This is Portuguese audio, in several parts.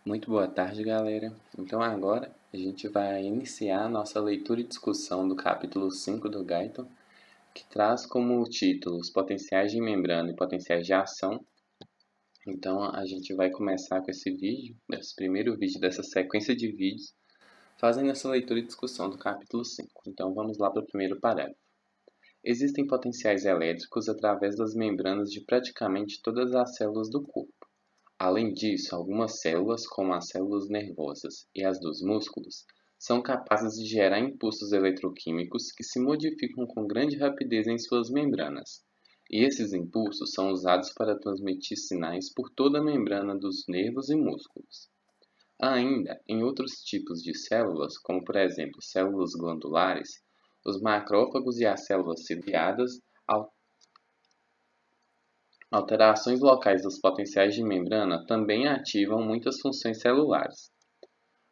Muito boa tarde, galera. Então agora a gente vai iniciar a nossa leitura e discussão do capítulo 5 do Guyton, que traz como título os potenciais de membrana e potenciais de ação. Então a gente vai começar com esse vídeo, esse primeiro vídeo dessa sequência de vídeos, fazendo essa leitura e discussão do capítulo 5. Então vamos lá para o primeiro parágrafo. Existem potenciais elétricos através das membranas de praticamente todas as células do corpo. Além disso, algumas células, como as células nervosas e as dos músculos, são capazes de gerar impulsos eletroquímicos que se modificam com grande rapidez em suas membranas. E esses impulsos são usados para transmitir sinais por toda a membrana dos nervos e músculos. Ainda, em outros tipos de células, como por exemplo células glandulares, os macrófagos e as células ciliadas, alterações locais dos potenciais de membrana também ativam muitas funções celulares.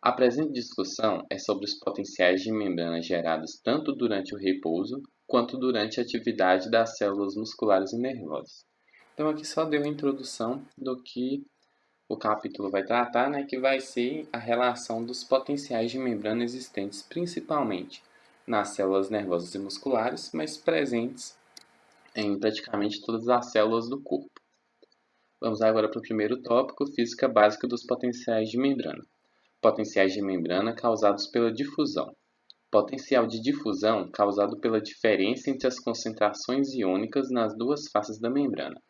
A presente discussão é sobre os potenciais de membrana gerados tanto durante o repouso quanto durante a atividade das células musculares e nervosas. Então aqui só deu a introdução do que o capítulo vai tratar, que vai ser a relação dos potenciais de membrana existentes principalmente nas células nervosas e musculares, mas presentes em praticamente todas as células do corpo. Vamos agora para o primeiro tópico, física básica dos potenciais de membrana. Potenciais de membrana causados pela difusão. Potencial de difusão causado pela diferença entre as concentrações iônicas nas duas faces da membrana.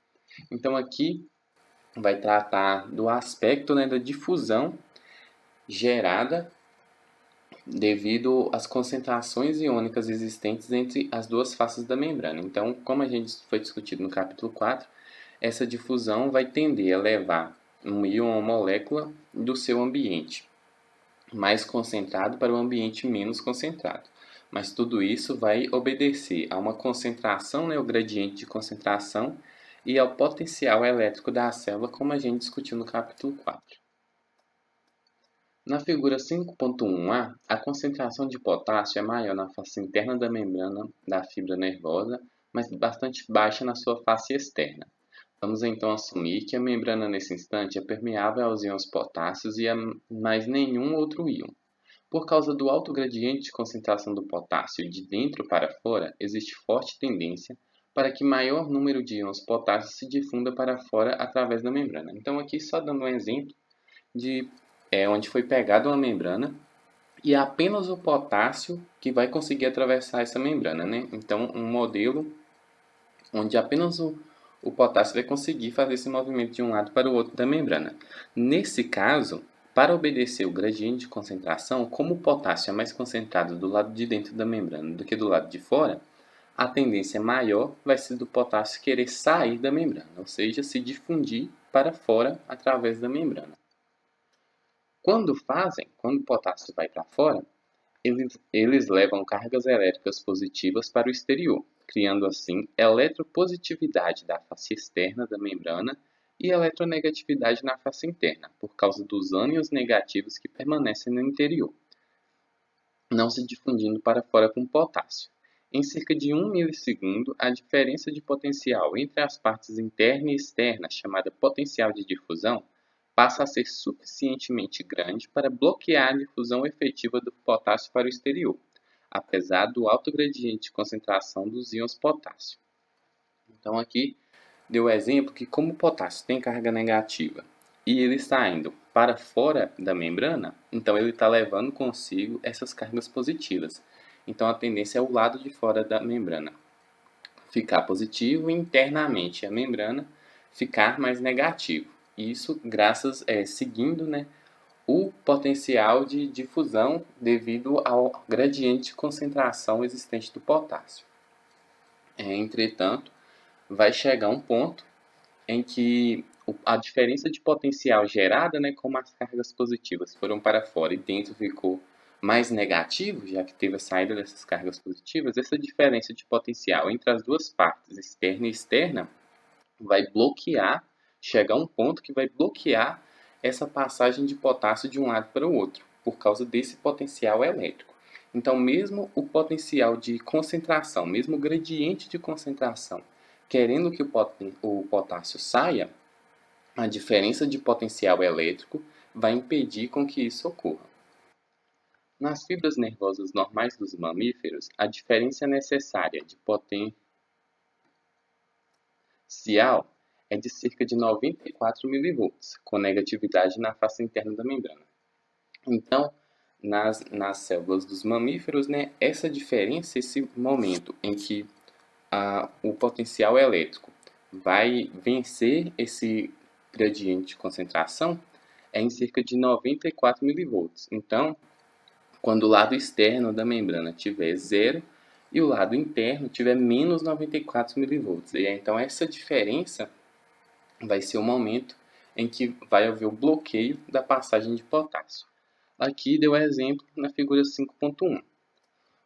Então aqui vai tratar do aspecto da difusão gerada devido às concentrações iônicas existentes entre as duas faces da membrana. Então, como a gente foi discutido no capítulo 4, essa difusão vai tender a levar um íon ou molécula do seu ambiente mais concentrado para o ambiente menos concentrado. Mas tudo isso vai obedecer a uma concentração, o gradiente de concentração, e ao potencial elétrico da célula, como a gente discutiu no capítulo 4. Na figura 5.1a, a concentração de potássio é maior na face interna da membrana da fibra nervosa, mas bastante baixa na sua face externa. Vamos então assumir que a membrana nesse instante é permeável aos íons potássios e a mais nenhum outro íon. Por causa do alto gradiente de concentração do potássio de dentro para fora, existe forte tendência para que maior número de íons potássio se difunda para fora através da membrana. Então aqui só dando um exemplo de onde foi pegada uma membrana e é apenas o potássio que vai conseguir atravessar essa membrana, Então um modelo onde apenas o potássio vai conseguir fazer esse movimento de um lado para o outro da membrana. Nesse caso, para obedecer o gradiente de concentração, como o potássio é mais concentrado do lado de dentro da membrana do que do lado de fora, a tendência maior vai ser do potássio querer sair da membrana, ou seja, se difundir para fora através da membrana. Quando o potássio vai para fora, eles levam cargas elétricas positivas para o exterior, criando assim eletropositividade da face externa da membrana e eletronegatividade na face interna, por causa dos ânions negativos que permanecem no interior, não se difundindo para fora com potássio. Em cerca de 1 milissegundo, a diferença de potencial entre as partes interna e externa, chamada potencial de difusão, passa a ser suficientemente grande para bloquear a difusão efetiva do potássio para o exterior, apesar do alto gradiente de concentração dos íons potássio. Então aqui deu o exemplo que como o potássio tem carga negativa e ele está indo para fora da membrana, então ele está levando consigo essas cargas positivas. Então a tendência é o lado de fora da membrana ficar positivo e internamente a membrana ficar mais negativo. Isso seguindo o potencial de difusão devido ao gradiente de concentração existente do potássio. Entretanto, vai chegar um ponto em que a diferença de potencial gerada, como as cargas positivas foram para fora e dentro ficou mais negativo, já que teve a saída dessas cargas positivas, essa diferença de potencial entre as duas partes, externa e externa, vai bloquear, chegar a um ponto que vai bloquear essa passagem de potássio de um lado para o outro, por causa desse potencial elétrico. Então, mesmo o potencial de concentração, mesmo o gradiente de concentração, querendo que o potássio saia, a diferença de potencial elétrico vai impedir com que isso ocorra. Nas fibras nervosas normais dos mamíferos, a diferença necessária de potencial é de cerca de 94 mV, com negatividade na face interna da membrana. Então, nas células dos mamíferos, né, essa diferença, esse momento em que o potencial elétrico vai vencer esse gradiente de concentração é em cerca de 94 mV. Então, quando o lado externo da membrana tiver zero e o lado interno tiver menos 94 mV. E então essa diferença vai ser o momento em que vai haver o bloqueio da passagem de potássio. Aqui deu exemplo na figura 5.1,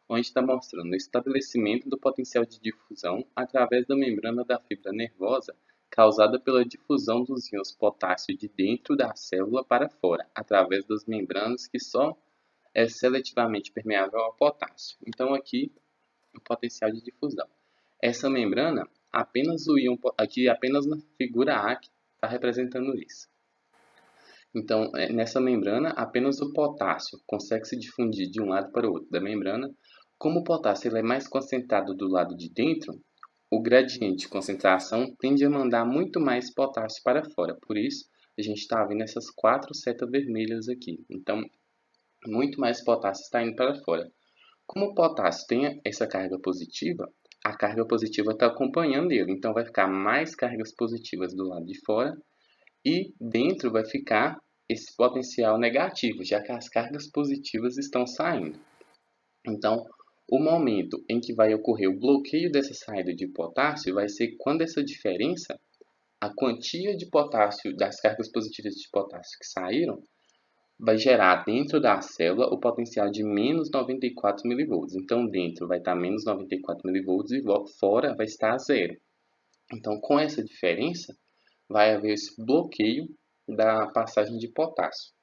onde está mostrando o estabelecimento do potencial de difusão através da membrana da fibra nervosa causada pela difusão dos íons potássio de dentro da célula para fora, através das membranas que só é seletivamente permeável ao potássio. Então aqui o potencial de difusão. Essa membrana, apenas o íon, aqui apenas na figura A que está representando isso. Então, nessa membrana, apenas o potássio consegue se difundir de um lado para o outro da membrana. Como o potássio ele é mais concentrado do lado de dentro, o gradiente de concentração tende a mandar muito mais potássio para fora. Por isso, a gente está vendo essas 4 setas vermelhas aqui. Então, muito mais potássio está indo para fora. Como o potássio tem essa carga positiva, a carga positiva está acompanhando ele. Então, vai ficar mais cargas positivas do lado de fora e dentro vai ficar esse potencial negativo, já que as cargas positivas estão saindo. Então, o momento em que vai ocorrer o bloqueio dessa saída de potássio vai ser quando essa diferença, a quantia de potássio, das cargas positivas de potássio que saíram, vai gerar dentro da célula o potencial de menos 94 mV. Então, dentro vai estar menos 94 mV e fora vai estar a zero. Então, com essa diferença, vai haver esse bloqueio da passagem de potássio.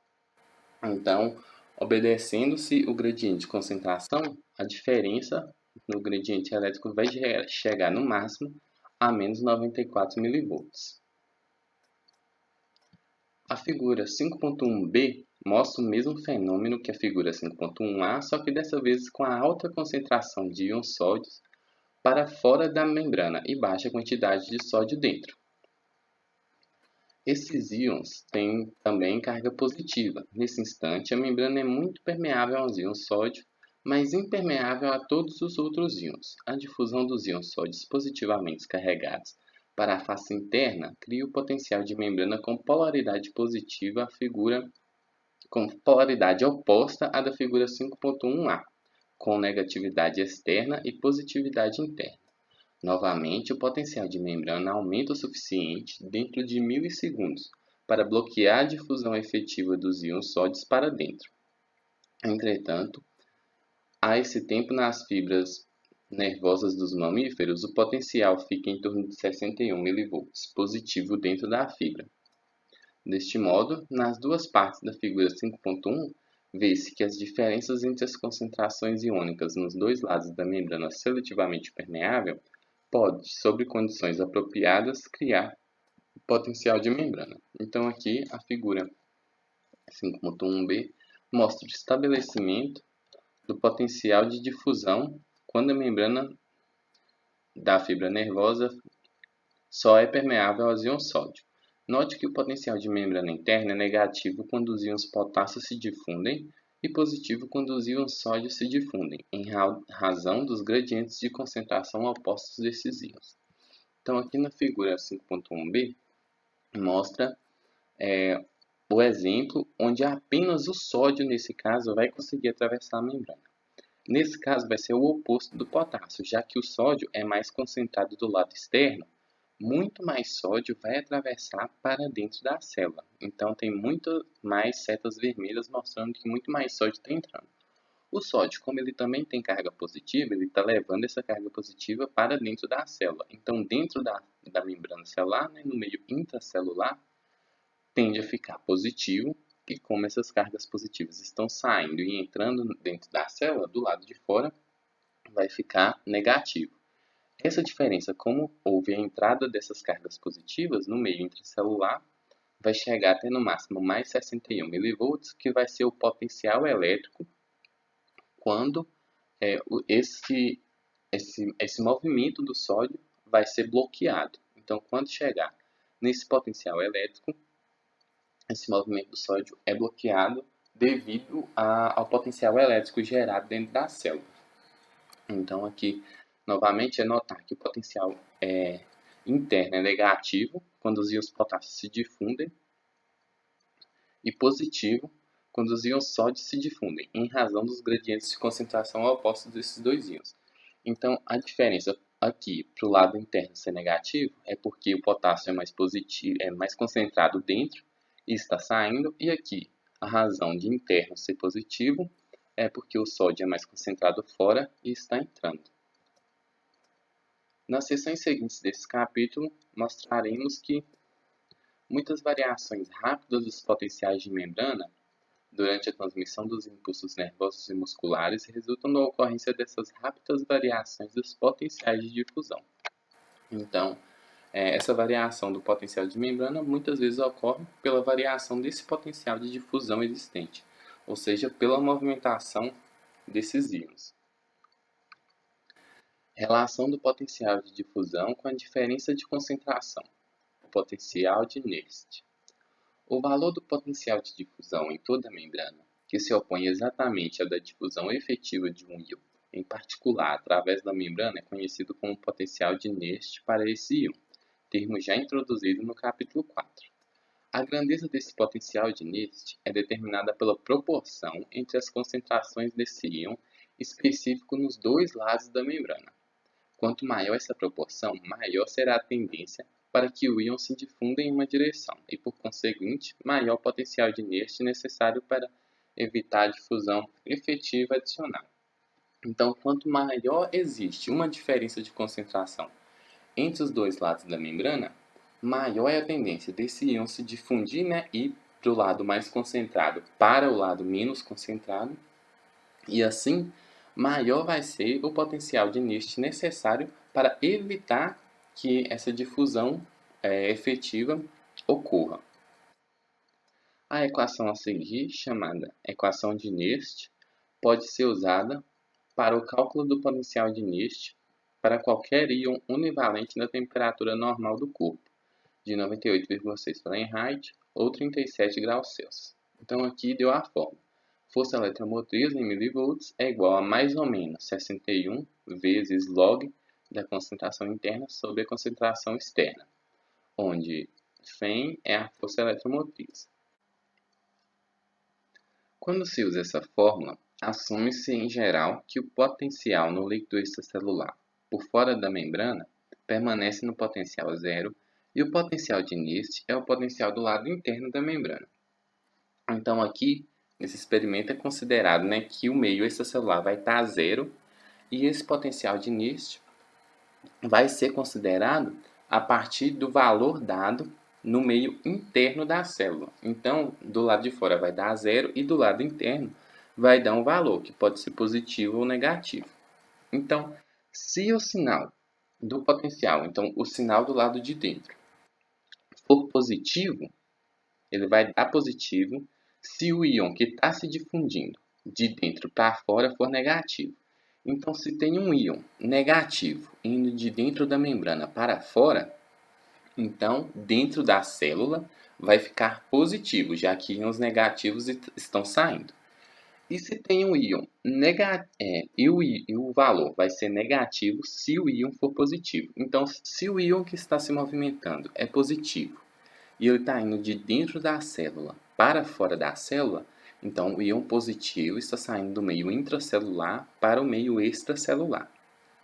Então, obedecendo-se o gradiente de concentração, a diferença no gradiente elétrico vai chegar no máximo a menos 94 mV. A figura 5.1b mostra o mesmo fenômeno que a figura 5.1a, só que dessa vez com a alta concentração de íons sódios para fora da membrana e baixa quantidade de sódio dentro. Esses íons têm também carga positiva. Nesse instante, a membrana é muito permeável aos íons sódio, mas impermeável a todos os outros íons. A difusão dos íons sódios positivamente carregados para a face interna cria o potencial de membrana com polaridade positiva, a figura com polaridade oposta à da figura 5.1a, com negatividade externa e positividade interna. Novamente, o potencial de membrana aumenta o suficiente dentro de milissegundos para bloquear a difusão efetiva dos íons sódios para dentro. Entretanto, a esse tempo nas fibras nervosas dos mamíferos, o potencial fica em torno de 61 mV positivo dentro da fibra. Deste modo, nas duas partes da figura 5.1, vê-se que as diferenças entre as concentrações iônicas nos dois lados da membrana seletivamente permeável pode, sob condições apropriadas, criar potencial de membrana. Então aqui a figura 5.1b mostra o estabelecimento do potencial de difusão quando a membrana da fibra nervosa só é permeável aos íons sódio. Note que o potencial de membrana interna é negativo quando os íons potássio se difundem e positivo quando os íons sódio se difundem, em razão dos gradientes de concentração opostos desses íons. Então, aqui na figura 5.1b, mostra o exemplo onde apenas o sódio, nesse caso, vai conseguir atravessar a membrana. Nesse caso, vai ser o oposto do potássio, já que o sódio é mais concentrado do lado externo, muito mais sódio vai atravessar para dentro da célula. Então, tem muito mais setas vermelhas mostrando que muito mais sódio está entrando. O sódio, como ele também tem carga positiva, ele está levando essa carga positiva para dentro da célula. Então, dentro da membrana celular, né, no meio intracelular, tende a ficar positivo, e como essas cargas positivas estão saindo e entrando dentro da célula, do lado de fora, vai ficar negativo. Essa diferença, como houve a entrada dessas cargas positivas no meio intracelular, vai chegar até no máximo mais 61 mV, que vai ser o potencial elétrico quando esse movimento do sódio vai ser bloqueado. Então, quando chegar nesse potencial elétrico, esse movimento do sódio é bloqueado devido ao potencial elétrico gerado dentro da célula. Então, aqui, novamente, é notar que o potencial interno é negativo quando os íons potássio se difundem e positivo quando os íons sódio se difundem, em razão dos gradientes de concentração opostos desses dois íons. Então, a diferença aqui para o lado interno ser negativo é porque o potássio é mais positivo, é mais concentrado dentro e está saindo, e aqui a razão de interno ser positivo é porque o sódio é mais concentrado fora e está entrando. Nas seções seguintes desse capítulo, mostraremos que muitas variações rápidas dos potenciais de membrana durante a transmissão dos impulsos nervosos e musculares resultam da ocorrência dessas rápidas variações dos potenciais de difusão. Então, essa variação do potencial de membrana muitas vezes ocorre pela variação desse potencial de difusão existente, ou seja, pela movimentação desses íons. Relação do potencial de difusão com a diferença de concentração, o potencial de Nernst. O valor do potencial de difusão em toda a membrana, que se opõe exatamente ao da difusão efetiva de um íon, em particular através da membrana, é conhecido como potencial de Nernst para esse íon, termo já introduzido no capítulo 4. A grandeza desse potencial de Nernst é determinada pela proporção entre as concentrações desse íon específico nos dois lados da membrana. Quanto maior essa proporção, maior será a tendência para que o íon se difunda em uma direção e, por conseguinte, maior o potencial de Nernst necessário para evitar a difusão efetiva adicional. Então, quanto maior existe uma diferença de concentração entre os dois lados da membrana, maior é a tendência desse íon se difundir, e para o lado mais concentrado para o lado menos concentrado, e assim maior vai ser o potencial de Nernst necessário para evitar que essa difusão efetiva ocorra. A equação a seguir, chamada equação de Nernst, pode ser usada para o cálculo do potencial de Nernst para qualquer íon univalente da temperatura normal do corpo, de 98,6 Fahrenheit ou 37 graus Celsius. Então aqui deu a fórmula. Força eletromotriz em milivolts é igual a mais ou menos 61 vezes log da concentração interna sobre a concentração externa, onde Fm é a força eletromotriz. Quando se usa essa fórmula, assume-se em geral que o potencial no líquido extracelular por fora da membrana permanece no potencial zero e o potencial de Nernst é o potencial do lado interno da membrana. Então aqui, nesse experimento é considerado que o meio extracelular vai estar a zero e esse potencial de Nernst vai ser considerado a partir do valor dado no meio interno da célula. Então, do lado de fora vai dar zero e do lado interno vai dar um valor, que pode ser positivo ou negativo. Então, se o sinal do potencial, então o sinal do lado de dentro, for positivo, ele vai dar positivo se o íon que está se difundindo de dentro para fora for negativo. Então, se tem um íon negativo indo de dentro da membrana para fora, então, dentro da célula vai ficar positivo, já que íons negativos estão saindo. E se tem um íon e o valor vai ser negativo se o íon for positivo. Então, se o íon que está se movimentando é positivo e ele está indo de dentro da célula para fora da célula, então o íon positivo está saindo do meio intracelular para o meio extracelular.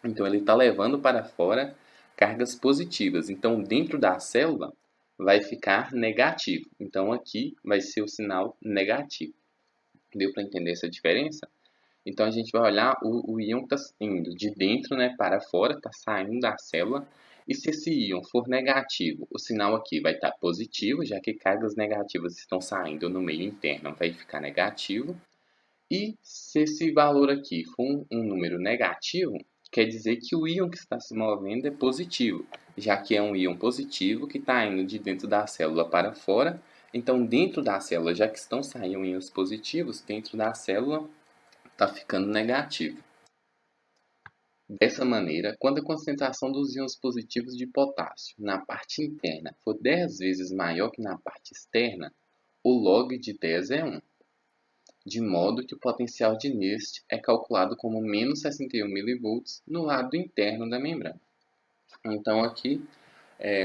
Então, ele está levando para fora cargas positivas. Então, dentro da célula vai ficar negativo. Então, aqui vai ser o sinal negativo. Deu para entender essa diferença? Então, a gente vai olhar o íon que está indo de dentro para fora, está saindo da célula. E se esse íon for negativo, o sinal aqui vai estar positivo, já que cargas negativas estão saindo no meio interno, vai ficar negativo. E se esse valor aqui for um número negativo, quer dizer que o íon que está se movendo é positivo, já que é um íon positivo que está indo de dentro da célula para fora. Então, dentro da célula, já que estão saindo íons positivos, dentro da célula está ficando negativo. Dessa maneira, quando a concentração dos íons positivos de potássio na parte interna for 10 vezes maior que na parte externa, o log de 10 é 1, de modo que o potencial de Nernst é calculado como menos 61 mV no lado interno da membrana. Então, aqui,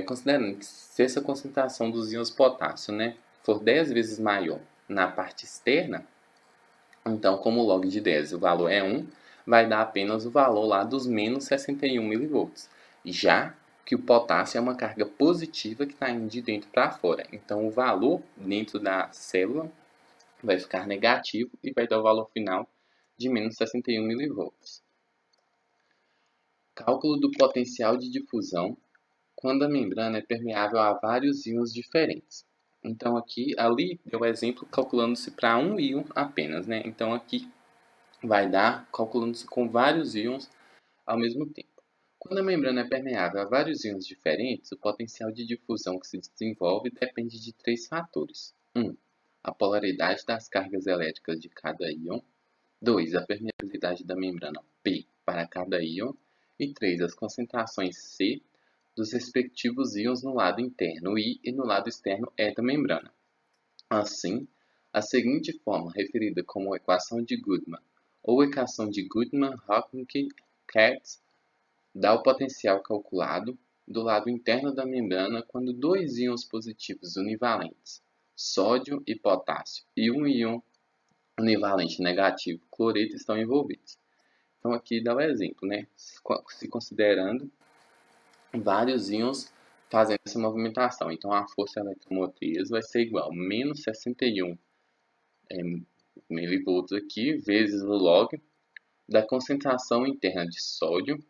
considerando que se essa concentração dos íons potássio for 10 vezes maior na parte externa, então, como o log de 10 o valor é 1, vai dar apenas o valor lá dos menos 61 mV. Já que o potássio é uma carga positiva que está indo de dentro para fora. Então, o valor dentro da célula vai ficar negativo e vai dar o valor final de menos 61 mV. Cálculo do potencial de difusão quando a membrana é permeável a vários íons diferentes. Então, ali deu o exemplo calculando-se para um íon apenas, Então, aqui vai dar calculando-se com vários íons ao mesmo tempo. Quando a membrana é permeável a vários íons diferentes, o potencial de difusão que se desenvolve depende de 3 fatores. 1. A polaridade das cargas elétricas de cada íon. 2. A permeabilidade da membrana P para cada íon. E 3. As concentrações C dos respectivos íons no lado interno I e no lado externo E da membrana. Assim, a seguinte forma, referida como equação de Goodman ou equação de Goodman-Hopkins-Katz, dá o potencial calculado do lado interno da membrana quando dois íons positivos univalentes, sódio e potássio, e um íon univalente negativo, cloreto, estão envolvidos. Então, aqui dá o exemplo, se considerando vários íons fazendo essa movimentação. Então, a força eletromotriz vai ser igual a menos 61 milivolts aqui, vezes o log da concentração interna de sódio,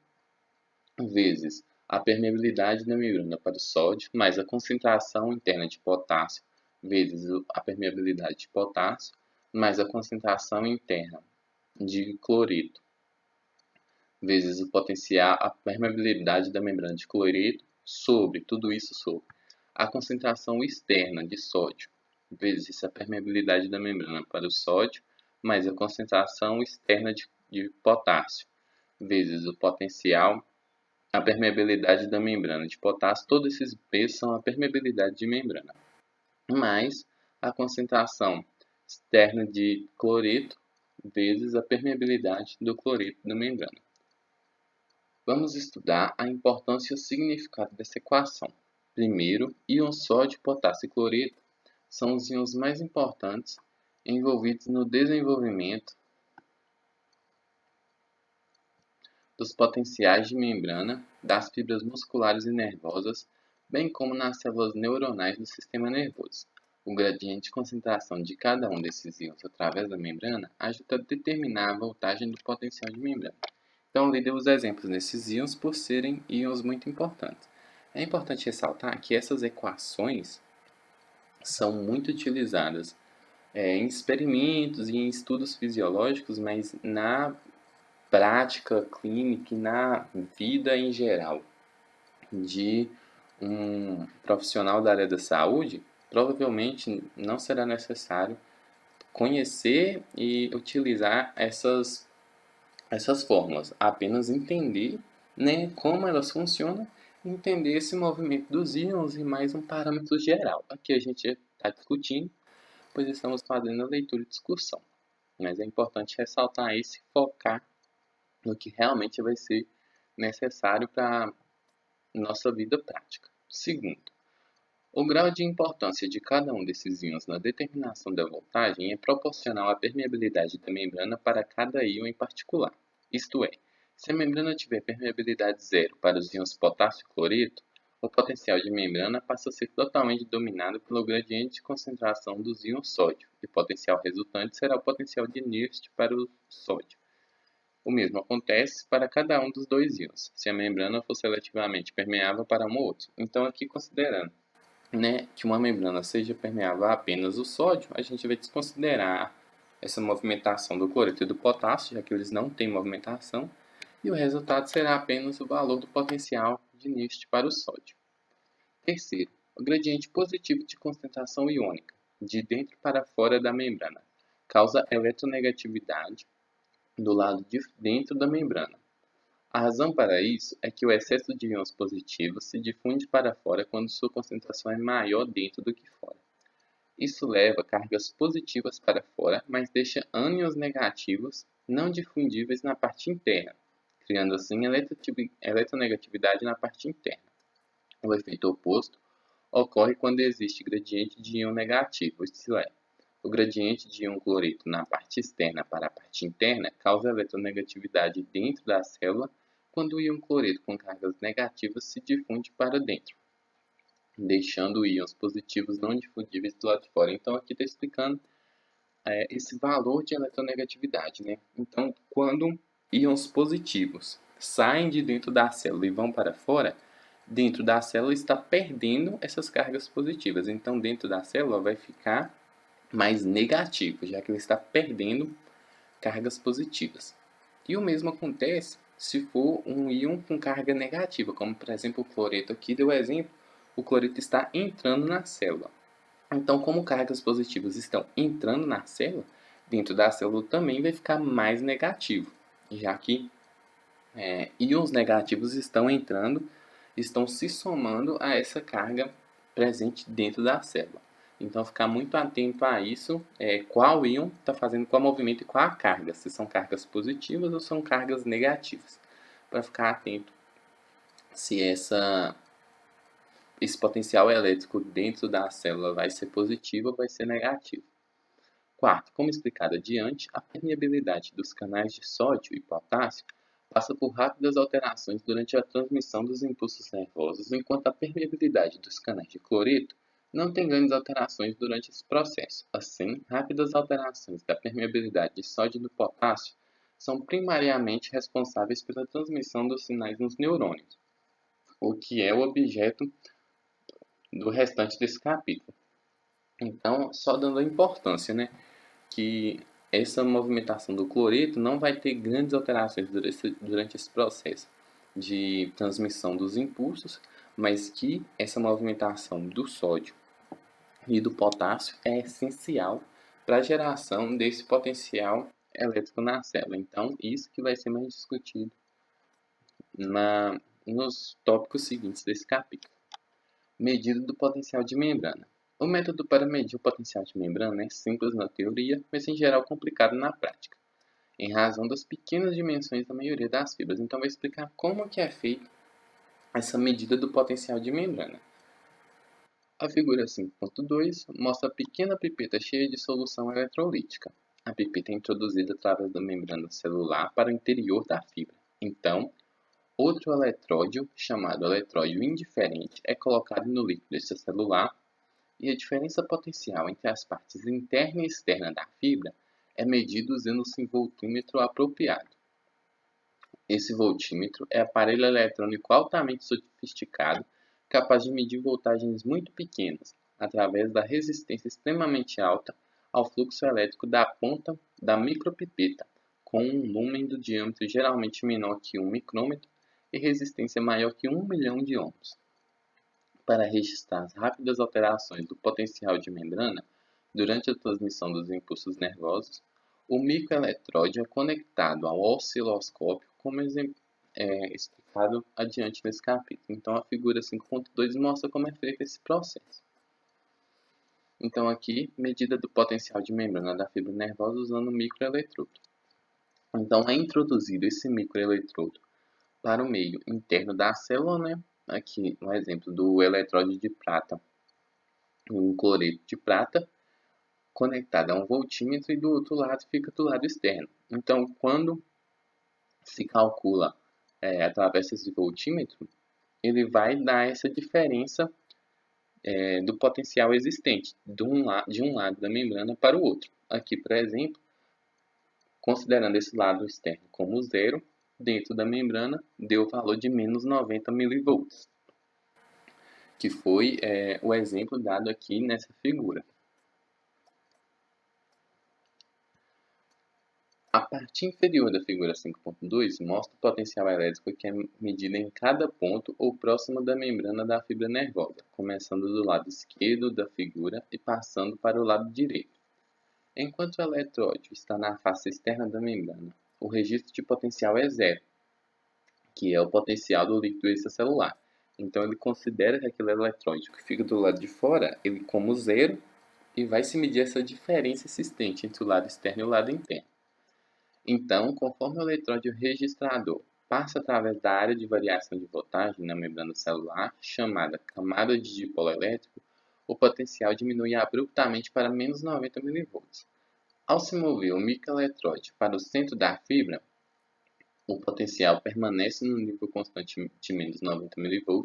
vezes a permeabilidade da membrana para o sódio, mais a concentração interna de potássio, vezes a permeabilidade de potássio, mais a concentração interna de cloreto, vezes o potencial, a permeabilidade da membrana de cloreto, sobre tudo isso sobre a concentração externa de sódio, vezes a permeabilidade da membrana para o sódio, mais a concentração externa de potássio, vezes o potencial, a permeabilidade da membrana de potássio, todos esses P são a permeabilidade de membrana, mais a concentração externa de cloreto, vezes a permeabilidade do cloreto da membrana. Vamos estudar a importância e o significado dessa equação. Primeiro, íons sódio, potássio e cloreto são os íons mais importantes envolvidos no desenvolvimento dos potenciais de membrana das fibras musculares e nervosas, bem como nas células neuronais do sistema nervoso. O gradiente de concentração de cada um desses íons através da membrana ajuda a determinar a voltagem do potencial de membrana. Então, eu dei os exemplos desses íons por serem íons muito importantes. É importante ressaltar que essas equações são muito utilizadas em experimentos e em estudos fisiológicos, mas na prática clínica e na vida em geral de um profissional da área da saúde, provavelmente não será necessário conhecer e utilizar essas fórmulas, apenas entender como elas funcionam, entender esse movimento dos íons e mais um parâmetro geral. Aqui a gente está discutindo, pois estamos fazendo a leitura e discussão. Mas é importante ressaltar isso e focar no que realmente vai ser necessário para nossa vida prática. Segundo, o grau de importância de cada um desses íons na determinação da voltagem é proporcional à permeabilidade da membrana para cada íon em particular. Isto é, se a membrana tiver permeabilidade zero para os íons potássio e cloreto, o potencial de membrana passa a ser totalmente dominado pelo gradiente de concentração dos íons sódio, e o potencial resultante será o potencial de Nernst para o sódio. O mesmo acontece para cada um dos dois íons, se a membrana for seletivamente permeável para um ou outro. Então, aqui considerando que uma membrana seja permeável a apenas o sódio, a gente vai desconsiderar essa movimentação do cloreto e do potássio, já que eles não têm movimentação, e o resultado será apenas o valor do potencial de Nernst para o sódio. Terceiro, o gradiente positivo de concentração iônica, de dentro para fora da membrana, causa eletronegatividade do lado de dentro da membrana. A razão para isso é que o excesso de íons positivos se difunde para fora quando sua concentração é maior dentro do que fora. Isso leva cargas positivas para fora, mas deixa ânions negativos não difundíveis na parte interna, criando assim eletronegatividade na parte interna. O efeito oposto ocorre quando existe gradiente de íon negativo, isto é, o gradiente de íon cloreto na parte externa para a parte interna causa eletronegatividade dentro da célula quando o íon cloreto com cargas negativas se difunde para dentro, deixando íons positivos não difundíveis do lado de fora. Então, aqui está explicando esse valor de eletronegatividade, né? Então, quando íons positivos saem de dentro da célula e vão para fora, dentro da célula está perdendo essas cargas positivas. Então, dentro da célula vai ficar mais negativo, já que ele está perdendo cargas positivas. E o mesmo acontece se for um íon com carga negativa, como por exemplo o cloreto aqui deu exemplo, o cloreto está entrando na célula. Então, como cargas positivas estão entrando na célula, dentro da célula também vai ficar mais negativo, já que íons negativos estão entrando, estão se somando a essa carga presente dentro da célula. Então, ficar muito atento a isso, qual íon está fazendo qual movimento e qual a carga, se são cargas positivas ou são cargas negativas, para ficar atento se esse potencial elétrico dentro da célula vai ser positivo ou vai ser negativo. Quarto, como explicado adiante, a permeabilidade dos canais de sódio e potássio passa por rápidas alterações durante a transmissão dos impulsos nervosos, enquanto a permeabilidade dos canais de cloreto não tem grandes alterações durante esse processo. Assim, rápidas alterações da permeabilidade de sódio e do potássio são primariamente responsáveis pela transmissão dos sinais nos neurônios, o que é o objeto do restante desse capítulo. Então, só dando a importância, né, que essa movimentação do cloreto não vai ter grandes alterações durante esse processo de transmissão dos impulsos, mas que essa movimentação do sódio e do potássio é essencial para a geração desse potencial elétrico na célula. Então, isso que vai ser mais discutido nos tópicos seguintes desse capítulo. Medida do potencial de membrana. O método para medir o potencial de membrana é simples na teoria, mas em geral complicado na prática, em razão das pequenas dimensões da maioria das fibras. Então, vou explicar como que é feita essa medida do potencial de membrana. A figura 5.2 mostra a pequena pipeta cheia de solução eletrolítica. A pipeta é introduzida através da membrana celular para o interior da fibra. Então, outro eletródio, chamado eletródio indiferente, é colocado no líquido extracelular e a diferença potencial entre as partes interna e externa da fibra é medida usando-se um voltímetro apropriado. Esse voltímetro é um aparelho eletrônico altamente sofisticado, capaz de medir voltagens muito pequenas, através da resistência extremamente alta ao fluxo elétrico da ponta da micropipeta, com um lúmen do diâmetro geralmente menor que 1 micrômetro e resistência maior que 1 milhão de ohms. Para registrar as rápidas alterações do potencial de membrana durante a transmissão dos impulsos nervosos, o microeletródio é conectado ao osciloscópio, como explicado adiante nesse capítulo. Então, a figura 5.2 mostra como é feito esse processo. Então, aqui, medida do potencial de membrana da fibra nervosa usando o microeletrodo. Então, é introduzido esse microeletrodo para o meio interno da célula, né? Aqui, um exemplo do eletródio de prata, um cloreto de prata, conectado a um voltímetro e do outro lado fica do lado externo. Então, quando se calcula através desse voltímetro, ele vai dar essa diferença do potencial existente de um lado da membrana para o outro. Aqui, por exemplo, considerando esse lado externo como zero, dentro da membrana deu o valor de menos 90 mV, que foi o exemplo dado aqui nessa figura. A parte inferior da figura 5.2 mostra o potencial elétrico que é medido em cada ponto ou próximo da membrana da fibra nervosa, começando do lado esquerdo da figura e passando para o lado direito. Enquanto o eletróde está na face externa da membrana, o registro de potencial é zero, que é o potencial do líquido extracelular. Então ele considera que aquele eletróde que fica do lado de fora, ele como zero, e vai se medir essa diferença existente entre o lado externo e o lado interno. Então, conforme o eletróde registrador passa através da área de variação de voltagem na membrana celular, chamada camada de dipolo elétrico, o potencial diminui abruptamente para menos 90 mV. Ao se mover o microeletróde para o centro da fibra, o potencial permanece no nível constante de menos 90 mV,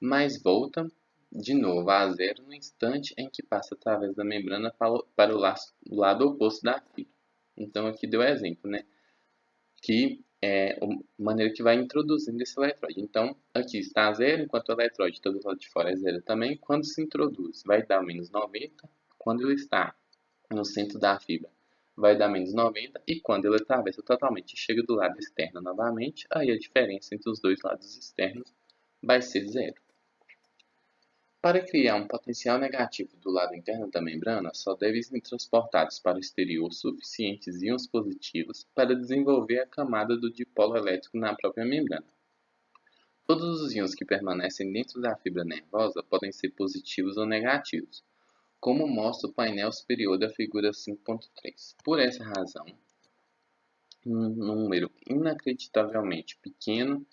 mas volta de novo a zero no instante em que passa através da membrana para o lado oposto da fibra. Então aqui deu exemplo, né? Que é a maneira que vai introduzindo esse eletróde. Então aqui está zero, enquanto o eletróde está do lado de fora é zero também. Quando se introduz, vai dar menos 90. Quando ele está no centro da fibra, vai dar menos 90. E quando ele atravessa totalmente e chega do lado externo novamente, aí a diferença entre os dois lados externos vai ser zero. Para criar um potencial negativo do lado interno da membrana, só devem ser transportados para o exterior suficientes íons positivos para desenvolver a camada do dipolo elétrico na própria membrana. Todos os íons que permanecem dentro da fibra nervosa podem ser positivos ou negativos, como mostra o painel superior da figura 5.3. Por essa razão, um número inacreditavelmente pequeno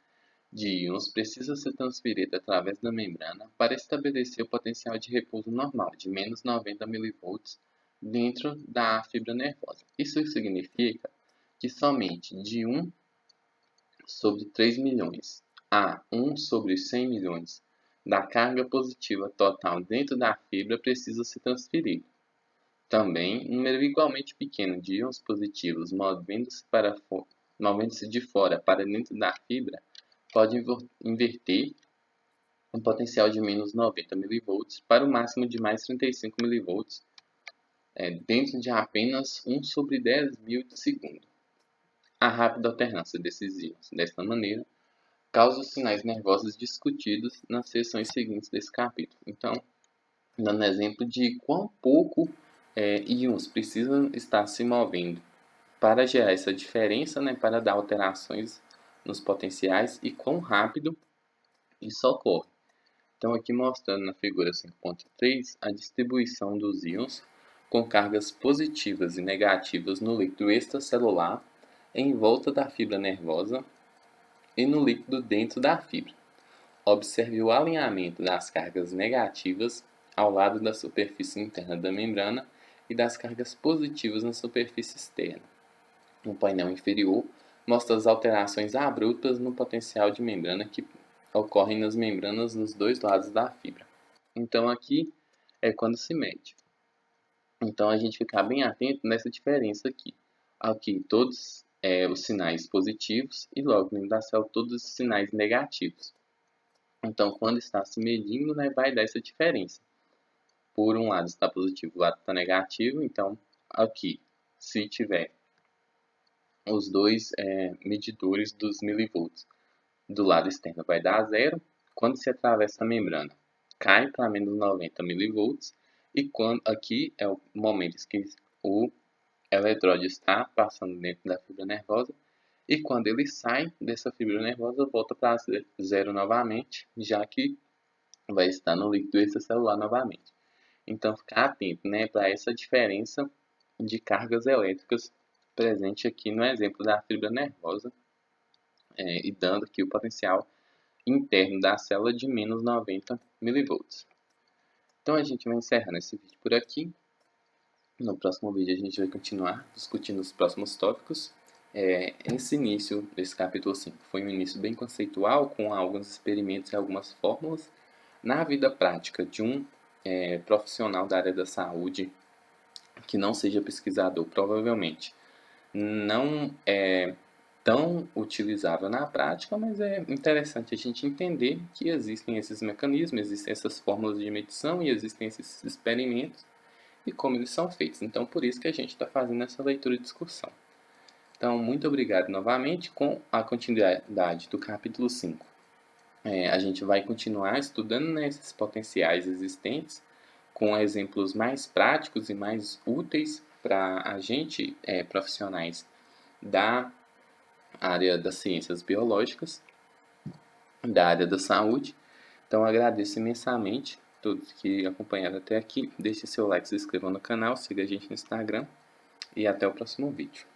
de íons precisa ser transferido através da membrana para estabelecer o potencial de repouso normal de menos 90 mV dentro da fibra nervosa. Isso significa que somente de 1 sobre 3 milhões a 1 sobre 100 milhões da carga positiva total dentro da fibra precisa ser transferido. Também, um número igualmente pequeno de íons positivos movendo-se de fora para dentro da fibra pode inverter um potencial de menos 90 mV para o máximo de mais 35 mV dentro de apenas 1 sobre 10.000 de segundo. A rápida alternância desses íons, desta maneira, causa os sinais nervosos discutidos nas seções seguintes desse capítulo. Então, dando exemplo de quão pouco íons precisam estar se movendo para gerar essa diferença, para dar alterações nos potenciais e quão rápido isso ocorre. Então, aqui mostrando na figura 5.3 a distribuição dos íons com cargas positivas e negativas no líquido extracelular em volta da fibra nervosa e no líquido dentro da fibra. Observe o alinhamento das cargas negativas ao lado da superfície interna da membrana e das cargas positivas na superfície externa. No painel inferior, mostra as alterações abruptas no potencial de membrana que ocorrem nas membranas nos dois lados da fibra. Então aqui é quando se mede. Então a gente ficar bem atento nessa diferença aqui. Aqui todos os sinais positivos e logo dentro da célula todos os sinais negativos. Então quando está se medindo, vai dar essa diferença. Por um lado está positivo, o lado está negativo. Então aqui, se tiver os dois medidores dos milivolts do lado externo vai dar zero. Quando se atravessa a membrana, cai para menos 90 mV. E quando aqui é o momento em que o eletróde está passando dentro da fibra nervosa. E quando ele sai dessa fibra nervosa, volta para zero novamente, já que vai estar no líquido extracelular novamente. Então, ficar atento para essa diferença de cargas elétricas presente aqui no exemplo da fibra nervosa, e dando aqui o potencial interno da célula de menos 90 mV. Então a gente vai encerrando esse vídeo por aqui. No próximo vídeo a gente vai continuar discutindo os próximos tópicos. Esse início desse capítulo 5 foi um início bem conceitual, com alguns experimentos e algumas fórmulas. Na vida prática de um profissional da área da saúde que não seja pesquisador, provavelmente não é tão utilizável na prática, mas é interessante a gente entender que existem esses mecanismos, existem essas fórmulas de medição e existem esses experimentos e como eles são feitos. Então, por isso que a gente está fazendo essa leitura e discussão. Então, muito obrigado novamente. Com a continuidade do capítulo 5. A gente vai continuar estudando, né, esses potenciais existentes com exemplos mais práticos e mais úteis para a gente, profissionais da área das ciências biológicas, da área da saúde. Então, agradeço imensamente a todos que acompanharam até aqui. Deixe seu like, se inscreva no canal, siga a gente no Instagram e até o próximo vídeo.